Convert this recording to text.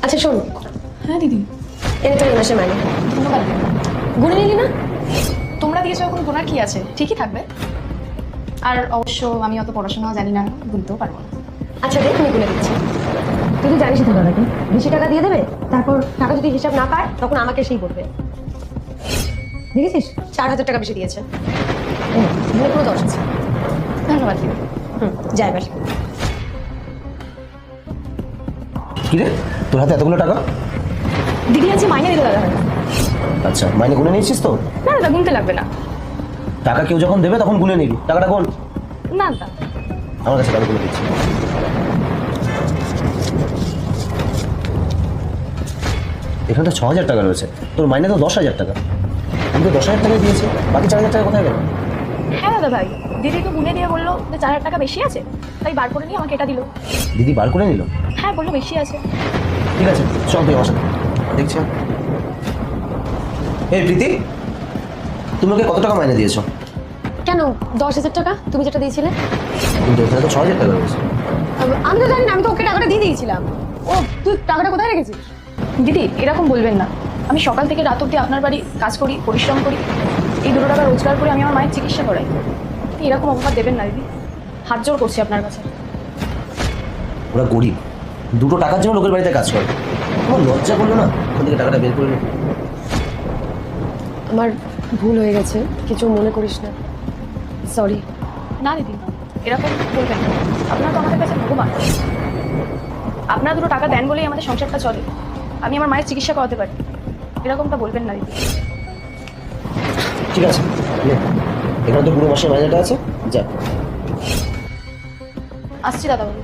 আচ্ছা শোন, হ্যাঁ দিদি। এনে তোর এই মাসের মাইনে। ধন্যবাদ দিদি। গুনে নিলি না? তোমরা দিয়েছো, এখন গোনার কি আছে, ঠিকই থাকবে। আর অবশ্য আমি অত পড়াশোনাও জানি না, গুনতেও পারবো না। আচ্ছা দেখ, আমি গুনে দিচ্ছি। তুই তো জানিস তো দাদাকে বেশি টাকা দিয়ে দেবে, তারপর টাকা যদি হিসাব না পায় তখন আমাকে সেই বলবে। দেখেছিস 4,000 টাকা বেশি দিয়েছে। গুনে পুরো 10 আছে। ধন্যবাদ দিদি। যাই এবার। কি রে, তোর হাতে এতগুলো টাকা? দিদি আছে মাইনে দিল দাদা। আচ্ছা, মাইনে গুনে নিয়েছিস তো? না দাদা, গুনতে লাগবে না। টাকা কেউ যখন দেবে তখন গুনে নিবি, টাকাটা কোন? না দাদা। আমার কাছে টাকা গুনে দিচ্ছি। এখানে তো 6,000 টাকা রয়েছে, তোর মাইনে তো 10,000 টাকা। আমি তো 10,000 টাকা দিয়েছি, বাকি 4,000 টাকা কোথায় গেল? হ্যাঁ দাদা ভাই, দিদি তো গুনে দিয়ে বললো যে 4,000 টাকা বেশি আছে, তাই বার করে নিয়ে আমাকে এটা দিল। দিদি বার করে নিল? হ্যাঁ বললো বেশি আছে। ঠিক আছে, চল তুই আমার সাথে। দেখছি। এই প্রীতি, তুমি ওকে কত টাকা মাইনে দিয়েছো? কেন 10,000 টাকা তুমি যেটা দিয়েছিলে? কিন্তু এখানে তো 6,000 টাকা রয়েছে। আমি তো জানি না, আমি তো ওকে টাকাটা দিয়ে দিয়েছিলাম। ও তুই টাকাটা কোথায় রেখেছিস? দিদি এরকম বলবেন না, আমি সকাল থেকে রাত অবধি আপনার বাড়ি কাজ করি, পরিশ্রম করি, এই 2 টাকা রোজগার করে আমি আমার মায়ের চিকিৎসা করাই। আপনি এরকম অপবাদ দেবেন না দিদি, হাত জোর করছি আপনার কাছে। ওরা গরিব, 2 টাকার জন্য লোকের বাড়িতে কাজ করে। তোমার লজ্জা করলো না ওখান থেকে টাকাটা বের করে নে? আমার ভুল হয়ে গেছে, কিছু মনে করিস না। সরি। না দিদি, এরকম বলবেন না, আপনার তো আমাদের কাছে ভগবান। আপনারা 2 টাকা দেন বলেই আমাদের সংসারটা চলে, আমি আমার মায়ের চিকিৎসা করাতে পারি। এরকমটা বলবেন না দিদি। ঠিক আছে, নে, এখানে তো পুরো মাসের মাইনেটা আছে, যা। আসছি দাদাবাবু।